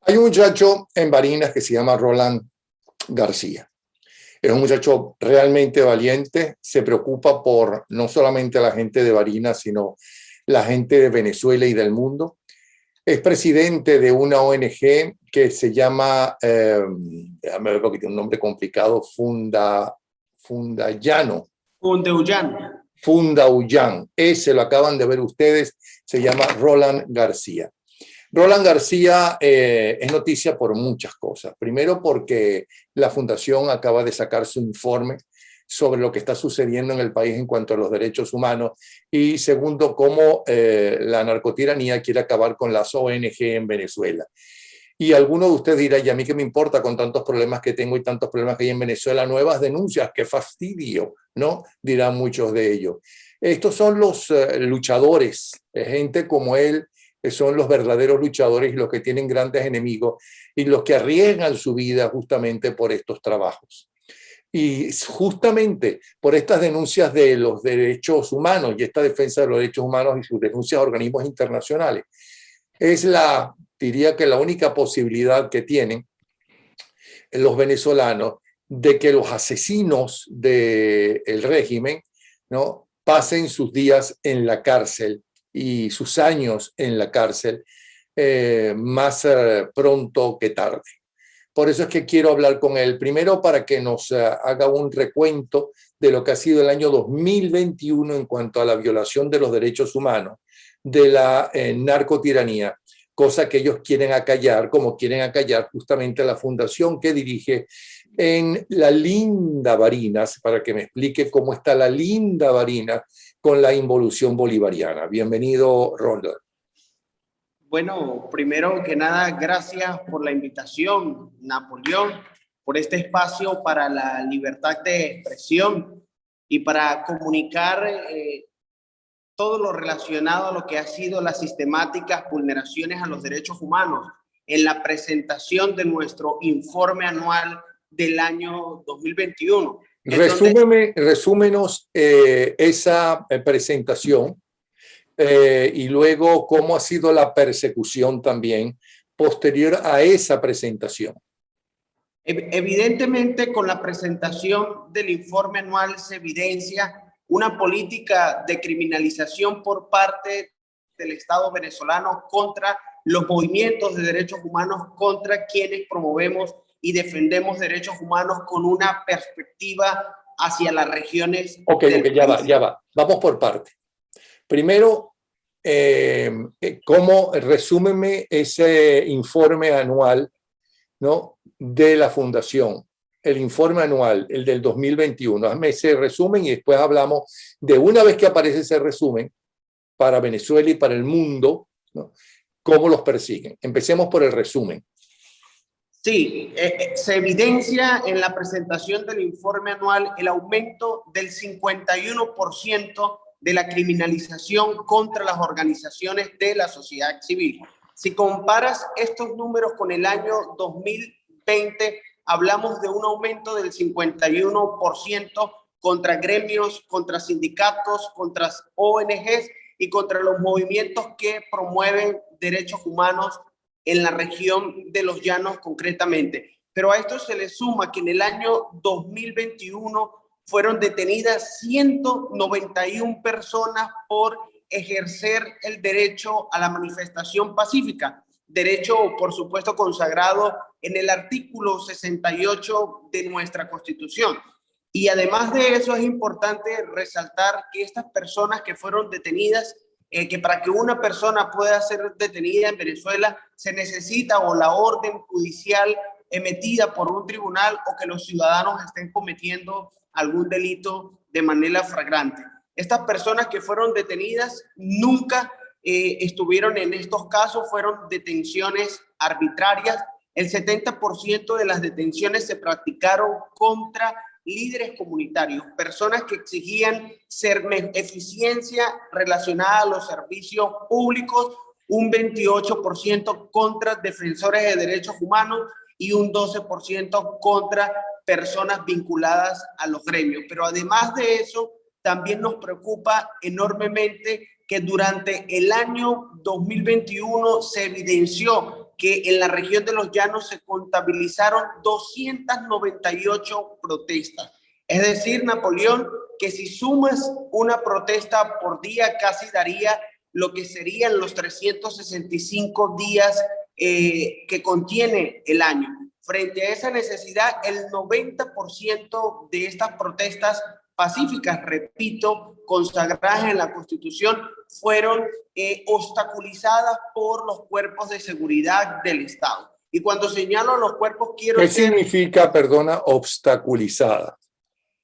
Hay un muchacho en Barinas que se llama Roland García. Es un muchacho realmente valiente, se preocupa por no solamente la gente de Barinas, sino la gente de Venezuela y del mundo. Es presidente de una ONG que se llama, déjame ver porque tiene un nombre complicado, Fundayano. Fundaullán. Ese lo acaban de ver ustedes, se llama Roland García. Roland García es noticia por muchas cosas. Primero porque la Fundación acaba de sacar su informe sobre lo que está sucediendo en el país en cuanto a los derechos humanos. Y segundo, cómo la narcotiranía quiere acabar con las ONG en Venezuela. Y alguno de ustedes dirá, ¿y a mí qué me importa con tantos problemas que tengo y tantos problemas que hay en Venezuela? Nuevas denuncias, qué fastidio, ¿no? Dirán muchos de ellos. Estos son los luchadores, gente como él, que son los verdaderos luchadores y los que tienen grandes enemigos y los que arriesgan su vida justamente por estos trabajos. Y justamente por estas denuncias de los derechos humanos y esta defensa de los derechos humanos y sus denuncias a organismos internacionales, diría que la única posibilidad que tienen los venezolanos de que los asesinos del régimen, ¿no?, pasen sus días en la cárcel y sus años en la cárcel más pronto que tarde. Por eso es que quiero hablar con él, primero para que nos haga un recuento de lo que ha sido el año 2021 en cuanto a la violación de los derechos humanos, de la narcotiranía, cosa que ellos quieren acallar, como quieren acallar justamente la fundación que dirige en la linda Barinas, para que me explique cómo está la linda Barinas con la involución bolivariana. Bienvenido, Roland. Bueno, primero que nada, gracias por la invitación, Napoleón, por este espacio para la libertad de expresión y para comunicar todo lo relacionado a lo que ha sido las sistemáticas vulneraciones a los derechos humanos en la presentación de nuestro informe anual del año 2021. Resúmenos esa presentación y luego cómo ha sido la persecución también posterior a esa presentación. Evidentemente, con la presentación del informe anual se evidencia una política de criminalización por parte del Estado venezolano contra los movimientos de derechos humanos, contra quienes promovemos y defendemos derechos humanos con una perspectiva hacia las regiones. Ok, ya va. Vamos por parte. Primero, resúmeme ese informe anual, ¿no?, de la Fundación, el informe anual, el del 2021. Hazme ese resumen y después hablamos de, una vez que aparece ese resumen para Venezuela y para el mundo, ¿no?, cómo los persiguen. Empecemos por el resumen. Sí, se evidencia en la presentación del informe anual el aumento del 51% de la criminalización contra las organizaciones de la sociedad civil. Si comparas estos números con el año 2020, hablamos de un aumento del 51% contra gremios, contra sindicatos, contra ONGs y contra los movimientos que promueven derechos humanos en la región de los Llanos concretamente. Pero a esto se le suma que en el año 2021 fueron detenidas 191 personas por ejercer el derecho a la manifestación pacífica, derecho, por supuesto, consagrado en el artículo 68 de nuestra Constitución. Y además de eso es importante resaltar que estas personas que fueron detenidas, que para que una persona pueda ser detenida en Venezuela se necesita o la orden judicial emitida por un tribunal o que los ciudadanos estén cometiendo algún delito de manera flagrante. Estas personas que fueron detenidas nunca estuvieron en estos casos, fueron detenciones arbitrarias. El 70% de las detenciones se practicaron contra líderes comunitarios, personas que exigían eficiencia relacionada a los servicios públicos, un 28% contra defensores de derechos humanos y un 12% contra personas vinculadas a los gremios. Pero además de eso, también nos preocupa enormemente que durante el año 2021 se evidenció que en la región de los Llanos se contabilizaron 298 protestas. Es decir, Napoleón, que si sumas una protesta por día, casi daría lo que serían los 365 días que contiene el año. Frente a esa necesidad, el 90% de estas protestas pacíficas, repito, consagradas en la Constitución, fueron obstaculizadas por los cuerpos de seguridad del Estado. Y cuando señalo los cuerpos, quiero ¿Qué decir... significa, perdona, obstaculizada?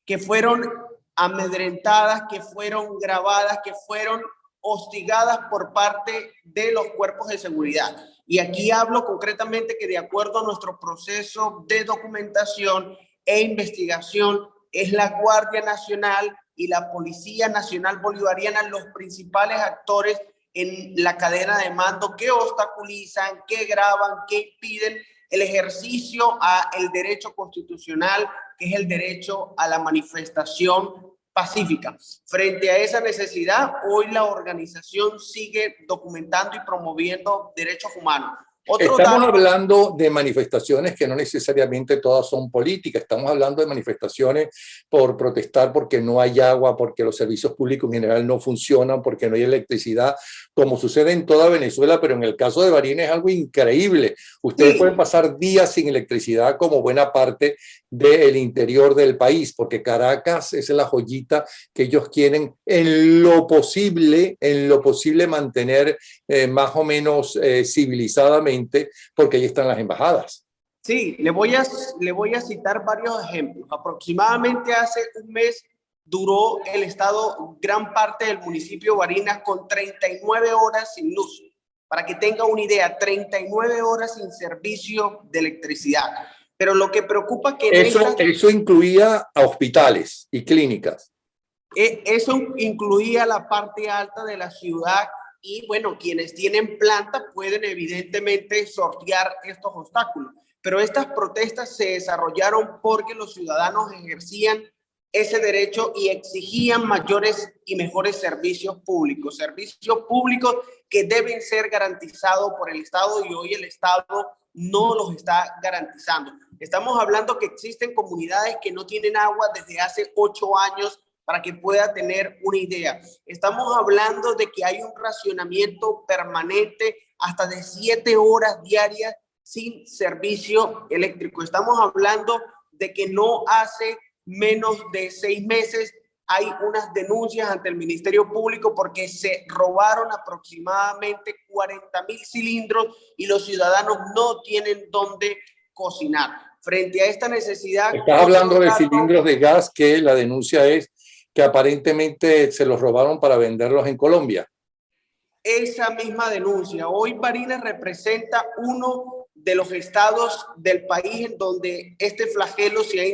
Que fueron amedrentadas, que fueron grabadas, que fueron hostigadas por parte de los cuerpos de seguridad. Y aquí hablo concretamente que de acuerdo a nuestro proceso de documentación e investigación, es la Guardia Nacional y la Policía Nacional Bolivariana los principales actores en la cadena de mando que obstaculizan, que graban, que impiden el ejercicio al derecho constitucional, que es el derecho a la manifestación pacífica. Frente a esa necesidad, hoy la organización sigue documentando y promoviendo derechos humanos. Estamos hablando de manifestaciones que no necesariamente todas son políticas. Estamos hablando de manifestaciones por protestar porque no hay agua, porque los servicios públicos en general no funcionan, porque no hay electricidad, como sucede en toda Venezuela, pero en el caso de Barinas es algo increíble. Ustedes pueden pasar días sin electricidad como buena parte del interior del país, porque Caracas es la joyita que ellos quieren en lo posible mantener más o menos civilizadamente, porque ahí están las embajadas. Sí, le voy a citar varios ejemplos. Aproximadamente hace un mes duró el estado, gran parte del municipio de Barinas, con 39 horas sin luz. Para que tenga una idea, 39 horas sin servicio de electricidad. Pero lo que preocupa que... Eso incluía a hospitales y clínicas. Eso incluía la parte alta de la ciudad. Y bueno, quienes tienen planta pueden evidentemente sortear estos obstáculos. Pero estas protestas se desarrollaron porque los ciudadanos ejercían ese derecho y exigían mayores y mejores servicios públicos que deben ser garantizados por el Estado, y hoy el Estado no los está garantizando. Estamos hablando que existen comunidades que no tienen agua desde hace 8 años, para que pueda tener una idea. Estamos hablando de que hay un racionamiento permanente hasta de 7 horas diarias sin servicio eléctrico. Estamos hablando de que no hace menos de 6 meses hay unas denuncias ante el Ministerio Público porque se robaron aproximadamente 40,000 cilindros y los ciudadanos no tienen dónde cocinar. Frente a esta necesidad... Estás hablando de cilindros de gas, que la denuncia es que aparentemente se los robaron para venderlos en Colombia. Esa misma denuncia. Hoy Barinas representa uno de los estados del país en donde este flagelo se ha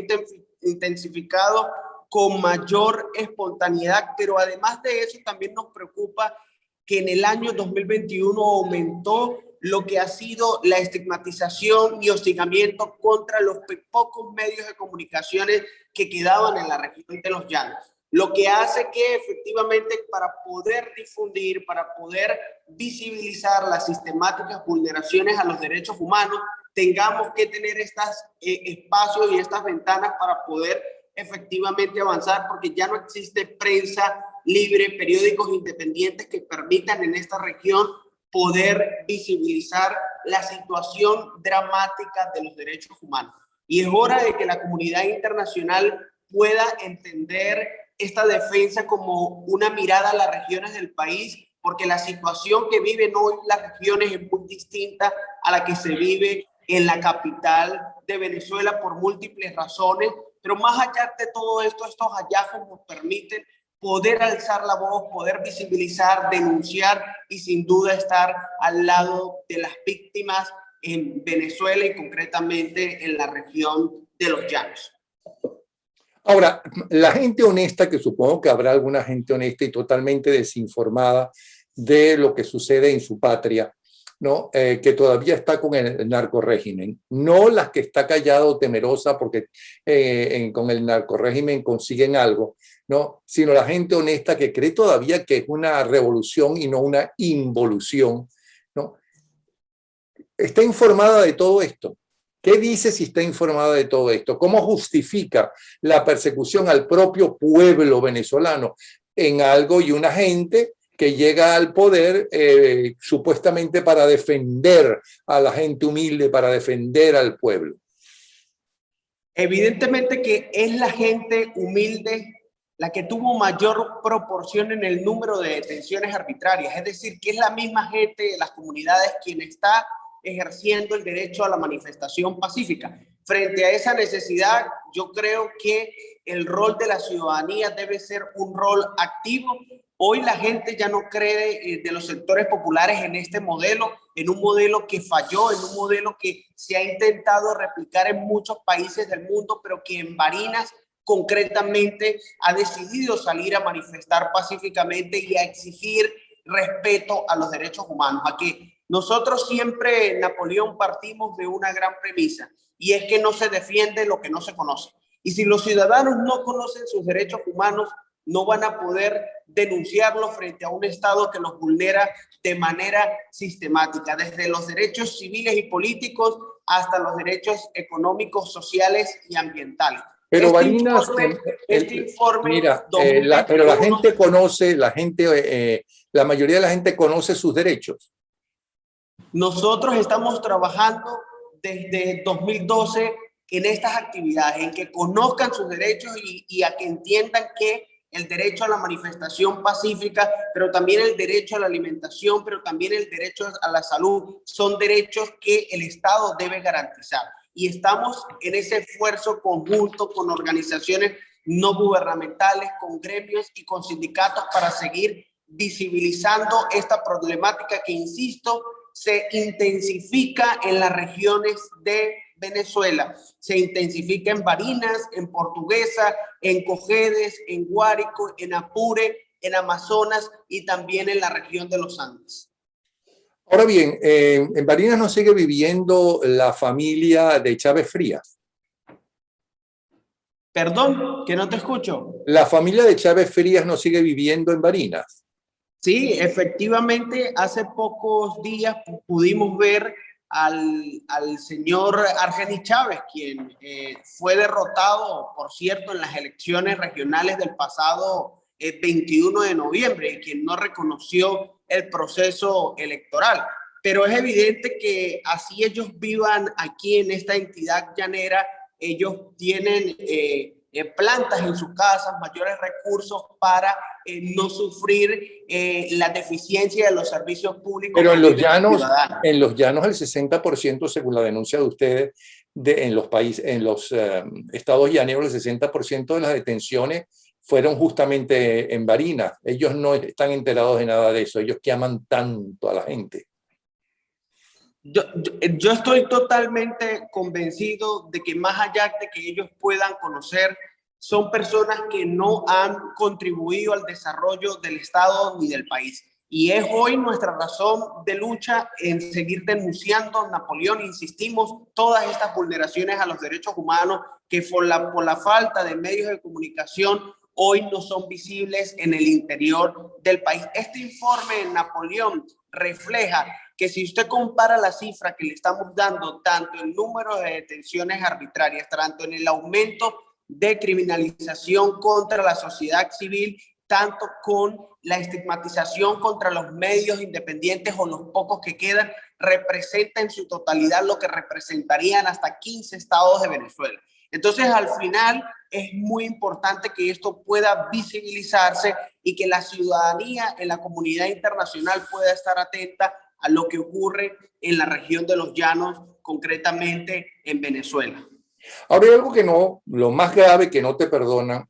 intensificado con mayor espontaneidad, pero además de eso también nos preocupa que en el año 2021 aumentó lo que ha sido la estigmatización y hostigamiento contra los pocos medios de comunicaciones que quedaban en la región de los Llanos. Lo que hace que efectivamente para poder difundir, para poder visibilizar las sistemáticas vulneraciones a los derechos humanos, tengamos que tener estos espacios y estas ventanas para poder efectivamente avanzar, porque ya no existe prensa libre, periódicos independientes que permitan en esta región poder visibilizar la situación dramática de los derechos humanos. Y es hora de que la comunidad internacional pueda entender esta defensa como una mirada a las regiones del país, porque la situación que viven hoy las regiones es muy distinta a la que se vive en la capital de Venezuela por múltiples razones. Pero más allá de todo esto, estos hallazgos nos permiten poder alzar la voz, poder visibilizar, denunciar y sin duda estar al lado de las víctimas en Venezuela y concretamente en la región de los Llanos. Ahora, la gente honesta, que supongo que habrá alguna gente honesta y totalmente desinformada de lo que sucede en su patria, ¿no? Que todavía está con el narcorrégimen, no las que está callada o temerosa porque con el narcorrégimen consiguen algo, ¿no? Sino la gente honesta que cree todavía que es una revolución y no una involución, ¿no? ¿Está informada de todo esto? ¿Qué dice si está informada de todo esto? ¿Cómo justifica la persecución al propio pueblo venezolano en algo y una gente que llega al poder supuestamente para defender a la gente humilde, para defender al pueblo? Evidentemente que es la gente humilde la que tuvo mayor proporción en el número de detenciones arbitrarias, es decir, que es la misma gente de las comunidades quien está ejerciendo el derecho a la manifestación pacífica. Frente a esa necesidad, yo creo que el rol de la ciudadanía debe ser un rol activo. Hoy la gente ya no cree de los sectores populares en este modelo, en un modelo que falló, en un modelo que se ha intentado replicar en muchos países del mundo, pero que en Barinas concretamente ha decidido salir a manifestar pacíficamente y a exigir respeto a los derechos humanos. A que nosotros siempre, Napoleón, partimos de una gran premisa, y es que no se defiende lo que no se conoce. Y si los ciudadanos no conocen sus derechos humanos, no van a poder denunciarlo frente a un Estado que los vulnera de manera sistemática, desde los derechos civiles y políticos hasta los derechos económicos, sociales y ambientales. Pero Barinas, Informe mira, 2021, pero la gente conoce, la mayoría de la gente conoce sus derechos. Nosotros estamos trabajando desde 2012 en estas actividades, en que conozcan sus derechos y a que entiendan que el derecho a la manifestación pacífica, pero también el derecho a la alimentación, pero también el derecho a la salud, son derechos que el Estado debe garantizar. Y estamos en ese esfuerzo conjunto con organizaciones no gubernamentales, con gremios y con sindicatos para seguir visibilizando esta problemática que, insisto, se intensifica en las regiones de Venezuela, se intensifica en Barinas, en Portuguesa, en Cojedes, en Guárico, en Apure, en Amazonas y también en la región de los Andes. Ahora bien, en Barinas no sigue viviendo la familia de Chávez Frías. Perdón, que no te escucho. La familia de Chávez Frías no sigue viviendo en Barinas. Sí, efectivamente, hace pocos días pudimos ver al señor Argenis Chávez, quien fue derrotado, por cierto, en las elecciones regionales del pasado 21 de noviembre, y quien no reconoció el proceso electoral. Pero es evidente que así ellos vivan aquí en esta entidad llanera, ellos tienen plantas en sus casas, mayores recursos para no sufrir la deficiencia de los servicios públicos. Pero en los llanos el 60%, según la denuncia de ustedes, en los estados llaneros, el 60% de las detenciones fueron justamente en Barinas. Ellos no están enterados de nada de eso, ellos que aman tanto a la gente. Yo estoy totalmente convencido de que más allá de que ellos puedan conocer, son personas que no han contribuido al desarrollo del Estado ni del país. Y es hoy nuestra razón de lucha en seguir denunciando, Napoleón, insistimos, todas estas vulneraciones a los derechos humanos que por la falta de medios de comunicación hoy no son visibles en el interior del país. Este informe, Napoleón, refleja que si usted compara la cifra que le estamos dando, tanto en número de detenciones arbitrarias, tanto en el aumento de criminalización contra la sociedad civil, tanto con la estigmatización contra los medios independientes o los pocos que quedan, representa en su totalidad lo que representarían hasta 15 estados de Venezuela. Entonces, al final, es muy importante que esto pueda visibilizarse y que la ciudadanía en la comunidad internacional pueda estar atenta a lo que ocurre en la región de los Llanos, concretamente en Venezuela. Ahora hay algo que no, lo más grave que no te perdonan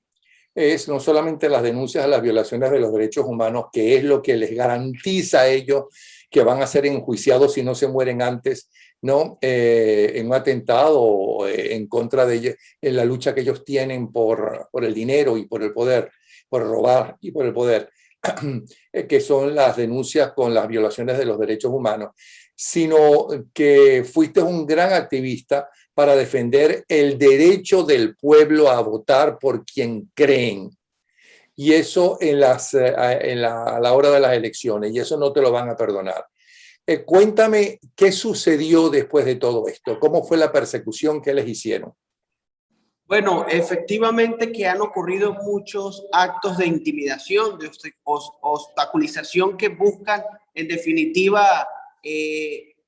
es no solamente las denuncias a las violaciones de los derechos humanos, que es lo que les garantiza a ellos que van a ser enjuiciados si no se mueren antes, ¿no? En un atentado en contra de ellos, en la lucha que ellos tienen por el dinero y por el poder, por robar y por el poder, que son las denuncias con las violaciones de los derechos humanos, sino que fuiste un gran activista para defender el derecho del pueblo a votar por quien creen. Y eso a la hora de las elecciones, y eso no te lo van a perdonar. Cuéntame qué sucedió después de todo esto, cómo fue la persecución que les hicieron. Bueno, efectivamente que han ocurrido muchos actos de intimidación, de obstaculización que buscan, en definitiva,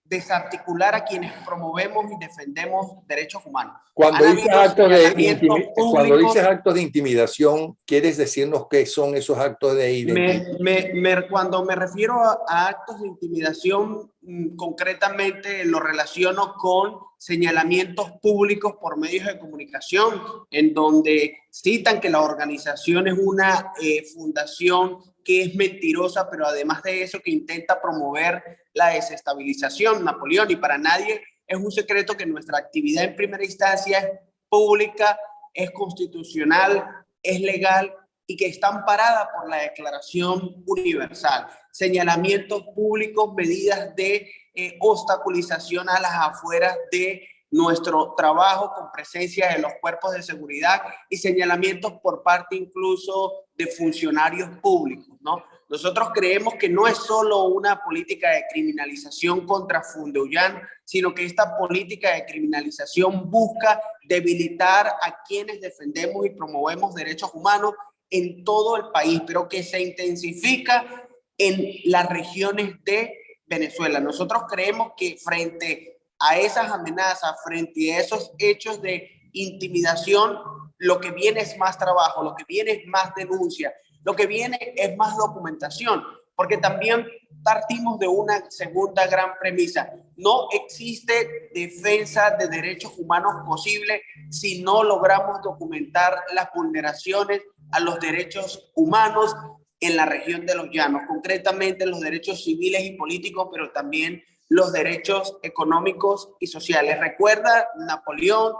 desarticular a quienes promovemos y defendemos derechos humanos. Cuando Han dices habido señalamientos cuando públicos. dices actos de intimidación, ¿quieres decirnos qué son esos actos de intimidación? Cuando me refiero a actos de intimidación, concretamente lo relaciono con señalamientos públicos por medios de comunicación, en donde citan que la organización es una fundación que es mentirosa, pero además de eso que intenta promover la desestabilización, Napoleón, y para nadie es un secreto que nuestra actividad en primera instancia es pública, es constitucional, es legal y que está amparada por la Declaración Universal. Señalamientos públicos, medidas de obstaculización a las afueras de nuestro trabajo con presencia de los cuerpos de seguridad y señalamientos por parte incluso de funcionarios públicos, ¿no? Nosotros creemos que no es solo una política de criminalización contra Fundeuyan, sino que esta política de criminalización busca debilitar a quienes defendemos y promovemos derechos humanos en todo el país, pero que se intensifica en las regiones de Venezuela. Nosotros creemos que frente a esas amenazas, frente a esos hechos de intimidación, lo que viene es más trabajo, lo que viene es más denuncia, lo que viene es más documentación, porque también partimos de una segunda gran premisa. No existe defensa de derechos humanos posible si no logramos documentar las vulneraciones a los derechos humanos en la región de los Llanos, concretamente los derechos civiles y políticos, pero también los derechos económicos y sociales. Recuerda, Napoleón,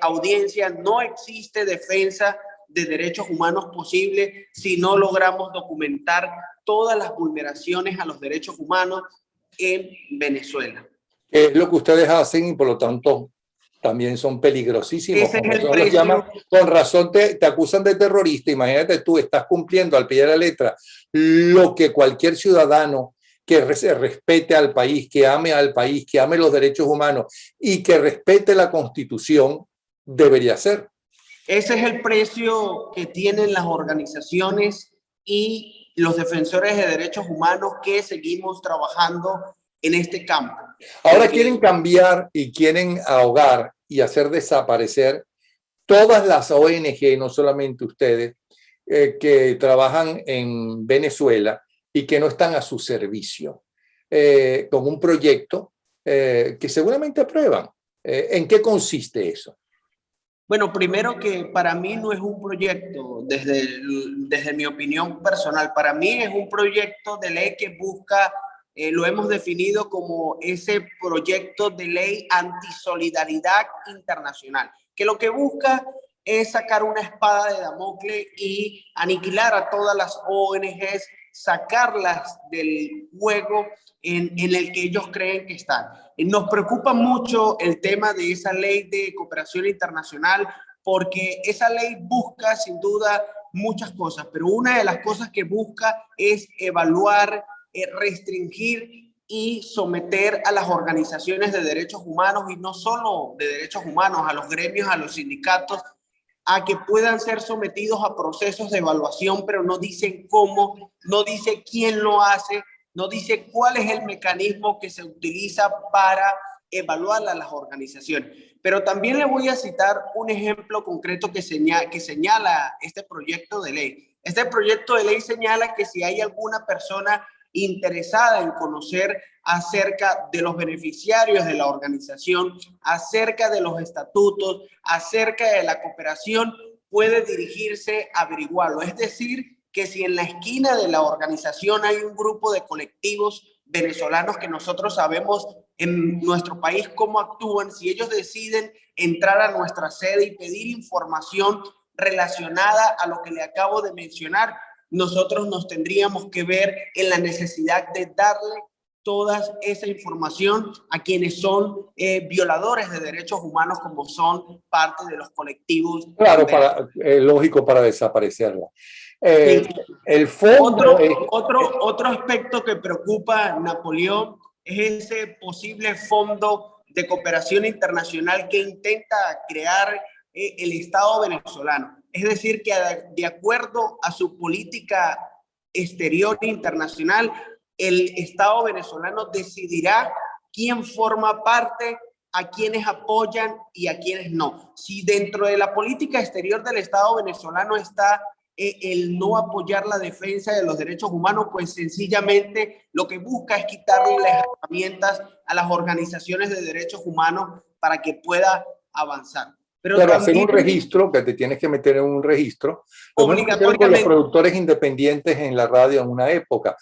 audiencia, no existe defensa de derechos humanos posible si no logramos documentar todas las vulneraciones a los derechos humanos en Venezuela. Es lo que ustedes hacen y por lo tanto también son peligrosísimos. Ese es el precio. Con razón te acusan de terrorista. Imagínate tú, estás cumpliendo al pie de la letra lo que cualquier ciudadano que se respete al país, que ame los derechos humanos y que respete la Constitución debería hacer. Ese es el precio que tienen las organizaciones y los defensores de derechos humanos que seguimos trabajando en este campo. Ahora quieren cambiar y quieren ahogar y hacer desaparecer todas las ONG, no solamente ustedes, que trabajan en Venezuela y que no están a su servicio, con un proyecto que seguramente aprueban. ¿En qué consiste eso? Bueno, primero que para mí no es un proyecto, desde mi opinión personal, para mí es un proyecto de ley que busca, lo hemos definido como ese proyecto de ley antisolidaridad internacional, que lo que busca es sacar una espada de Damocles y aniquilar a todas las ONGs, sacarlas del juego en el que ellos creen que están. Nos preocupa mucho el tema de esa ley de cooperación internacional porque esa ley busca sin duda muchas cosas, pero una de las cosas que busca es evaluar, restringir y someter a las organizaciones de derechos humanos y no solo de derechos humanos, a los gremios, a los sindicatos, a que puedan ser sometidos a procesos de evaluación, pero no dicen cómo, no dice quién lo hace, no dice cuál es el mecanismo que se utiliza para evaluar a las organizaciones. Pero también le voy a citar un ejemplo concreto que señala este proyecto de ley. Este proyecto de ley señala que si hay alguna persona interesada en conocer acerca de los beneficiarios de la organización, acerca de los estatutos, acerca de la cooperación, puede dirigirse a averiguarlo. Es decir, que si en la esquina de la organización hay un grupo de colectivos venezolanos que nosotros sabemos en nuestro país cómo actúan, si ellos deciden entrar a nuestra sede y pedir información relacionada a lo que le acabo de mencionar, nosotros nos tendríamos que ver en la necesidad de darle toda esa información a quienes son violadores de derechos humanos, como son parte de los colectivos. Claro, lógico, para desaparecerla. Sí. El fondo otro aspecto que preocupa, Napoleón, es ese posible fondo de cooperación internacional que intenta crear el Estado venezolano. Es decir, que de acuerdo a su política exterior internacional, el Estado venezolano decidirá quién forma parte, a quienes apoyan y a quienes no. Si dentro de la política exterior del Estado venezolano está el no apoyar la defensa de los derechos humanos, pues sencillamente lo que busca es quitarle las herramientas a las organizaciones de derechos humanos para que pueda avanzar. Pero claro, también, hacer un registro, que te tienes que meter en un registro, lo mismo que hicieron con los productores independientes en la radio en una época.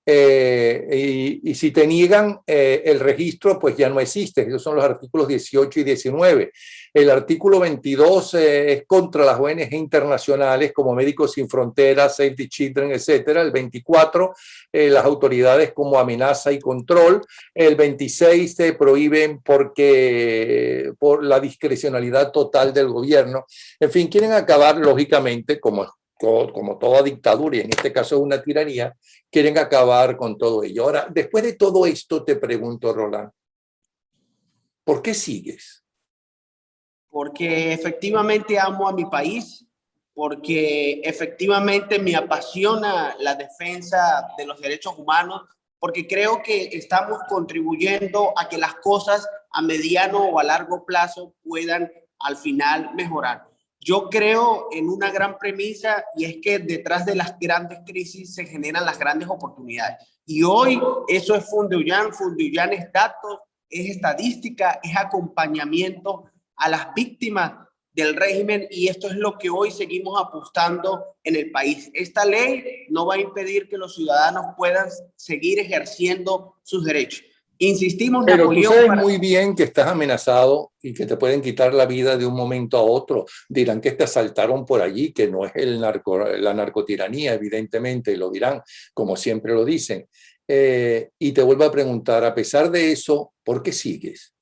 Y si te niegan el registro, pues ya no existe. Esos son los artículos 18 y 19. El artículo 22 es contra las ONG internacionales como Médicos Sin Fronteras, Save the Children, etcétera. El 24, las autoridades como amenaza y control. El 26 te prohíben por la discrecionalidad total del gobierno. En fin, quieren acabar lógicamente como toda dictadura, y en este caso una tiranía, quieren acabar con todo ello. Ahora, después de todo esto, te pregunto, Roland, ¿por qué sigues? Porque efectivamente amo a mi país, porque efectivamente me apasiona la defensa de los derechos humanos, porque creo que estamos contribuyendo a que las cosas a mediano o a largo plazo puedan al final mejorar. Yo creo en una gran premisa, y es que detrás de las grandes crisis se generan las grandes oportunidades. Y hoy eso es Fundeuyan. Fundeuyan es datos, es estadística, es acompañamiento a las víctimas del régimen, y esto es lo que hoy seguimos apostando en el país. Esta ley no va a impedir que los ciudadanos puedan seguir ejerciendo sus derechos. Insistimos, pero Napoleón, tú sabes muy bien que estás amenazado y que te pueden quitar la vida de un momento a otro. Dirán que te asaltaron por allí, que no es la narcotiranía, evidentemente, lo dirán, como siempre lo dicen. Y te vuelvo a preguntar, a pesar de eso, ¿por qué sigues?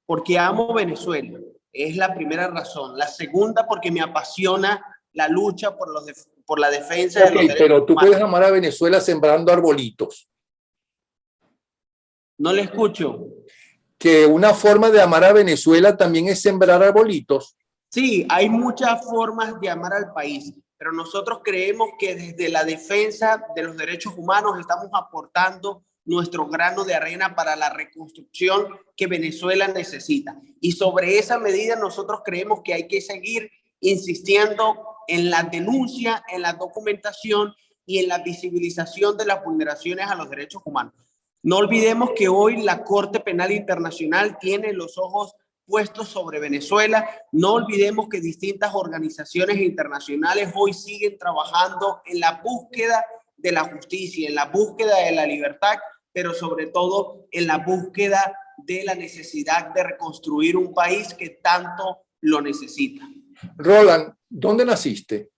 Porque amo Venezuela, es la primera razón. La segunda, porque me apasiona la lucha por la defensa de los derechos pero tú humanos. puedes amar a Venezuela sembrando arbolitos. No le escucho. Que una forma de amar a Venezuela también es sembrar arbolitos. Sí, hay muchas formas de amar al país, pero nosotros creemos que desde la defensa de los derechos humanos estamos aportando nuestro grano de arena para la reconstrucción que Venezuela necesita. Y sobre esa medida nosotros creemos que hay que seguir insistiendo en la denuncia, en la documentación y en la visibilización de las vulneraciones a los derechos humanos. No olvidemos que hoy la Corte Penal Internacional tiene los ojos puestos sobre Venezuela. No olvidemos que distintas organizaciones internacionales hoy siguen trabajando en la búsqueda de la justicia, en la búsqueda de la libertad, pero sobre todo en la búsqueda de la necesidad de reconstruir un país que tanto lo necesita. Roland, ¿dónde naciste?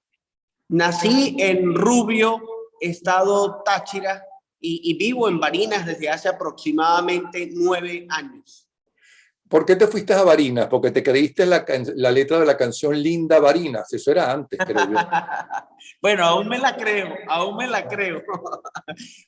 Nací en Rubio, estado Táchira, y vivo en Barinas desde hace aproximadamente 9 años. ¿Por qué te fuiste a Barinas? Porque te creíste la letra de la canción Linda Barinas. Eso era antes, creo yo. Bueno, aún me la creo, aún me la creo.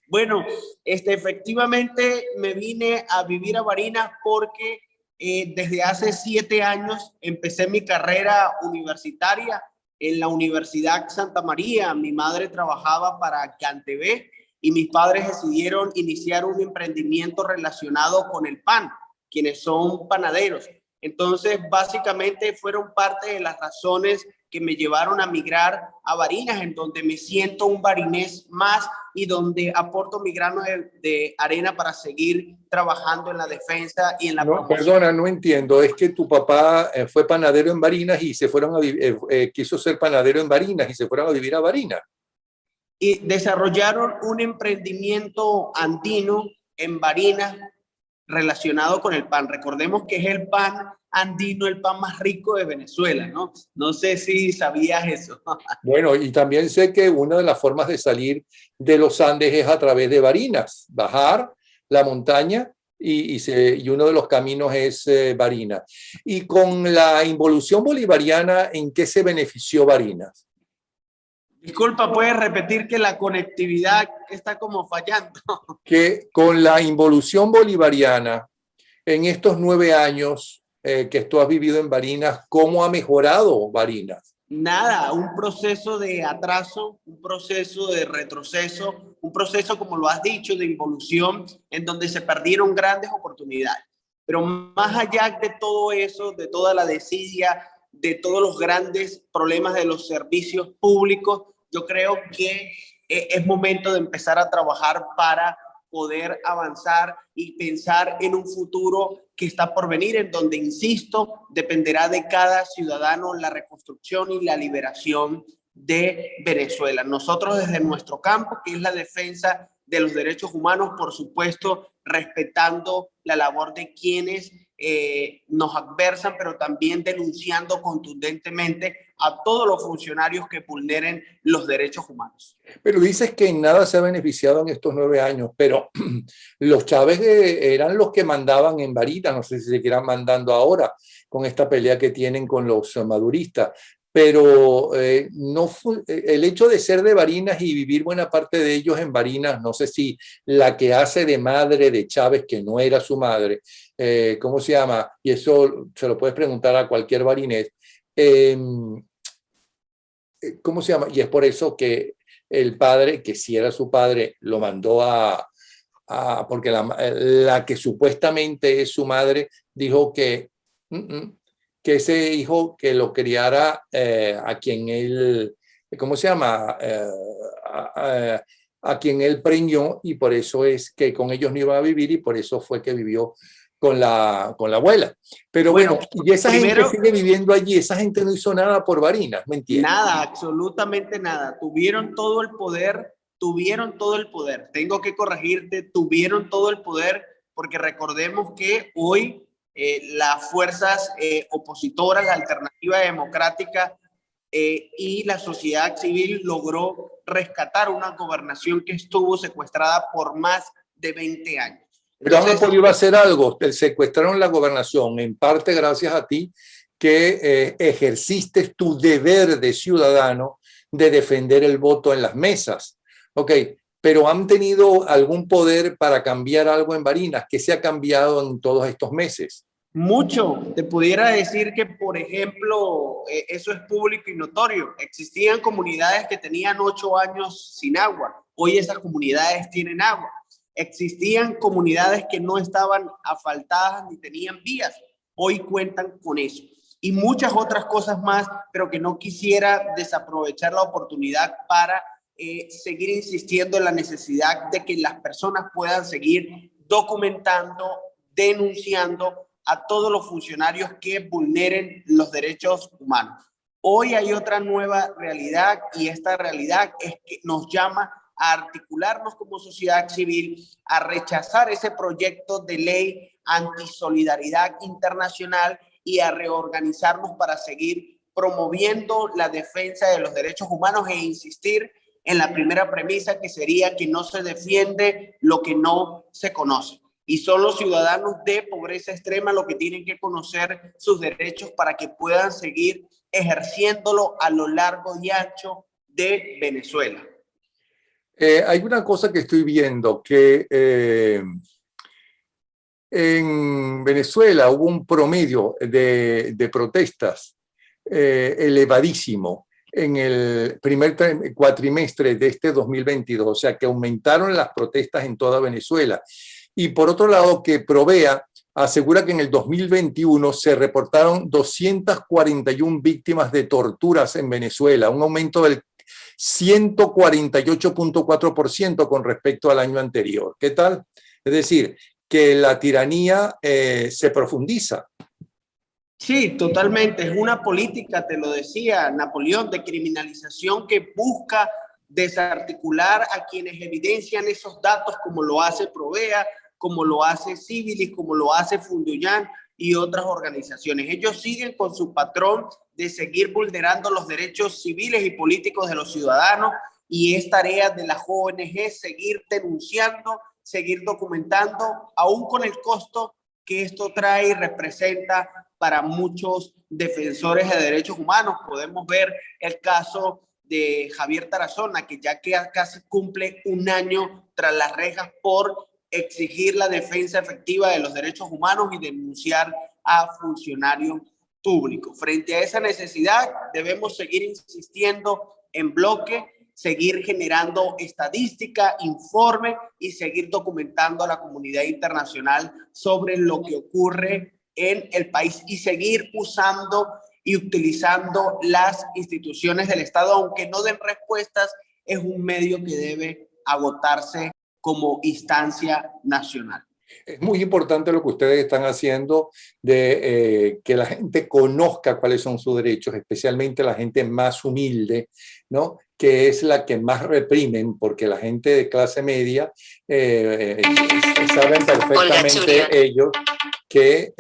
Bueno, efectivamente me vine a vivir a Barinas porque desde hace 7 años empecé mi carrera universitaria en la Universidad Santa María. Mi madre trabajaba para CanTV y mis padres decidieron iniciar un emprendimiento relacionado con el pan, quienes son panaderos. Entonces, básicamente fueron parte de las razones que me llevaron a migrar a Barinas, en donde me siento un barinés más y donde aporto mi grano de arena para seguir trabajando en la defensa y en la promoción. Perdona, no entiendo. Es que tu papá fue panadero en Barinas y se fueron quiso ser panadero en Barinas y se fueron a vivir a Barinas. Y desarrollaron un emprendimiento andino en Barinas relacionado con el pan. Recordemos que es el pan andino, el pan más rico de Venezuela, ¿no? No sé si sabías eso. Bueno, y también sé que una de las formas de salir de los Andes es a través de Barinas, bajar la montaña y uno de los caminos es Barinas. Y con la involución bolivariana, ¿en qué se benefició Barinas? Disculpa, ¿puedes repetir que la conectividad está como fallando? Que con la involución bolivariana en estos 9 años que tú has vivido en Barinas, ¿cómo ha mejorado Barinas? Nada, un proceso de atraso, un proceso de retroceso, un proceso, como lo has dicho, de involución en donde se perdieron grandes oportunidades. Pero más allá de todo eso, de toda la desidia, de todos los grandes problemas de los servicios públicos, yo creo que es momento de empezar a trabajar para poder avanzar y pensar en un futuro que está por venir, en donde, insisto, dependerá de cada ciudadano la reconstrucción y la liberación de Venezuela. Nosotros desde nuestro campo, que es la defensa de los derechos humanos, por supuesto, respetando la labor de quienes nos adversan, pero también denunciando contundentemente a todos los funcionarios que vulneren los derechos humanos. Pero dices que en nada se ha beneficiado en estos 9 años, pero los Chávez eran los que mandaban en Barinas, no sé si se quieran mandando ahora con esta pelea que tienen con los maduristas, pero no fue, el hecho de ser de Barinas y vivir buena parte de ellos en Barinas, no sé si la que hace de madre de Chávez, que no era su madre, ¿cómo se llama? Y eso se lo puedes preguntar a cualquier barinés, ¿cómo se llama? Y es por eso que el padre, que si era su padre, lo mandó porque la que supuestamente es su madre, dijo que ese hijo que lo criara a quien él, ¿cómo se llama? A quien él preñó, y por eso es que con ellos no iba a vivir y por eso fue que vivió con la abuela. Pero bueno, y esa primero, gente sigue viviendo allí, esa gente no hizo nada por Barinas, ¿me entiendes? Nada, absolutamente nada. Tuvieron todo el poder, tuvieron todo el poder. Tengo que corregirte, tuvieron todo el poder, porque recordemos que hoy las fuerzas opositoras, la alternativa democrática y la sociedad civil logró rescatar una gobernación que estuvo secuestrada por más de 20 años. Pero han podido hacer algo, secuestraron la gobernación, en parte gracias a ti, que ejerciste tu deber de ciudadano de defender el voto en las mesas. Ok, pero ¿han tenido algún poder para cambiar algo en Barinas? ¿Qué se ha cambiado en todos estos meses? Mucho. Te pudiera decir que, por ejemplo, eso es público y notorio. Existían comunidades que tenían 8 años sin agua. Hoy esas comunidades tienen agua. Existían comunidades que no estaban asfaltadas ni tenían vías. Hoy cuentan con eso. Y muchas otras cosas más, pero que no quisiera desaprovechar la oportunidad para seguir insistiendo en la necesidad de que las personas puedan seguir documentando, denunciando a todos los funcionarios que vulneren los derechos humanos. Hoy hay otra nueva realidad, y esta realidad es que nos llama a articularnos como sociedad civil, a rechazar ese proyecto de ley antisolidaridad internacional y a reorganizarnos para seguir promoviendo la defensa de los derechos humanos e insistir en la primera premisa, que sería que no se defiende lo que no se conoce. Y son los ciudadanos de pobreza extrema los que tienen que conocer sus derechos para que puedan seguir ejerciéndolo a lo largo y ancho de Venezuela. Hay una cosa que estoy viendo, que en Venezuela hubo un promedio de protestas elevadísimo en el primer cuatrimestre de este 2022, o sea que aumentaron las protestas en toda Venezuela. Y por otro lado, que Provea asegura que en el 2021 se reportaron 241 víctimas de torturas en Venezuela, un aumento del 148.4% con respecto al año anterior. ¿Qué tal? Es decir, que la tiranía se profundiza. Sí, totalmente. Es una política, te lo decía Napoleón, de criminalización que busca desarticular a quienes evidencian esos datos, como lo hace Provea, como lo hace Civilis, como lo hace Funduyan y otras organizaciones. Ellos siguen con su patrón de seguir vulnerando los derechos civiles y políticos de los ciudadanos, y es tarea de las ONG seguir denunciando, seguir documentando, aún con el costo que esto trae y representa para muchos defensores de derechos humanos. Podemos ver el caso de Javier Tarazona, que ya casi cumple un año tras las rejas por exigir la defensa efectiva de los derechos humanos y denunciar a funcionarios públicos. Frente a esa necesidad, debemos seguir insistiendo en bloque, seguir generando estadística, informe y seguir documentando a la comunidad internacional sobre lo que ocurre en el país y seguir usando y utilizando las instituciones del Estado, aunque no den respuestas, es un medio que debe agotarse como instancia nacional. Es muy importante lo que ustedes están haciendo de que la gente conozca cuáles son sus derechos, especialmente la gente más humilde, ¿no? Que es la que más reprimen, porque la gente de clase media saben perfectamente ellos que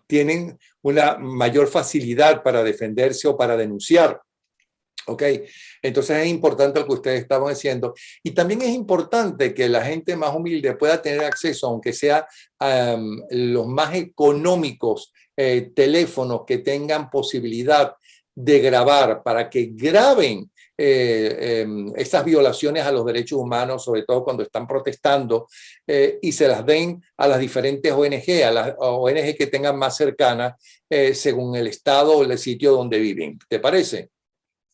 tienen una mayor facilidad para defenderse o para denunciar. ¿Ok? Entonces es importante lo que ustedes estaban haciendo. Y también es importante que la gente más humilde pueda tener acceso, aunque sea los más económicos teléfonos que tengan posibilidad de grabar, para que graben estas violaciones a los derechos humanos, sobre todo cuando están protestando, y se las den a las diferentes ONG, a las ONG que tengan más cercanas, según el estado o el sitio donde viven. ¿Te parece?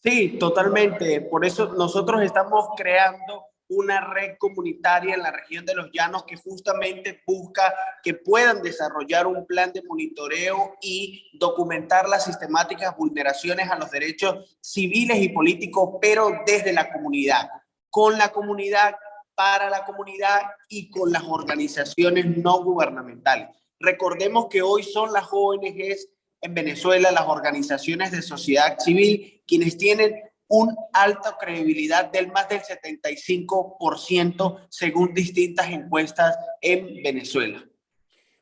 Sí, totalmente. Por eso nosotros estamos creando una red comunitaria en la región de Los Llanos que justamente busca que puedan desarrollar un plan de monitoreo y documentar las sistemáticas vulneraciones a los derechos civiles y políticos, pero desde la comunidad, con la comunidad, para la comunidad y con las organizaciones no gubernamentales. Recordemos que hoy son las ONGs en Venezuela, las organizaciones de sociedad civil, quienes tienen una alta credibilidad del más del 75% según distintas encuestas en Venezuela.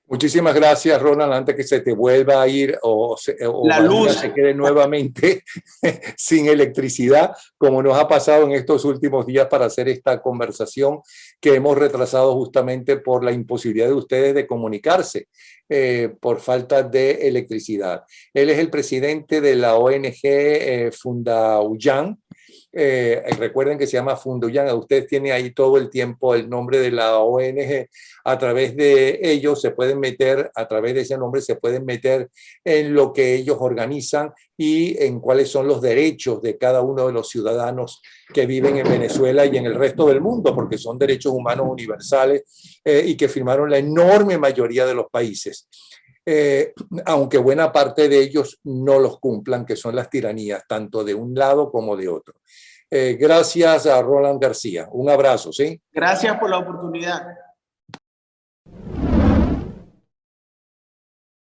Muchísimas gracias, Ronald. Antes que se te vuelva a ir o la luz se quede nuevamente sin electricidad, como nos ha pasado en estos últimos días para hacer esta conversación que hemos retrasado justamente por la imposibilidad de ustedes de comunicarse por falta de electricidad. Él es el presidente de la ONG Fundauyan. Recuerden que se llama Fundauyan. Ustedes tienen ahí todo el tiempo el nombre de la ONG. A través de ellos se pueden meter, a través de ese nombre se pueden meter en lo que ellos organizan y en cuáles son los derechos de cada uno de los ciudadanos que viven en Venezuela y en el resto del mundo, porque son derechos humanos universales y que firmaron la enorme mayoría de los países. Aunque buena parte de ellos no los cumplan, que son las tiranías, tanto de un lado como de otro. Gracias a Roland García. Un abrazo, ¿sí? Gracias por la oportunidad.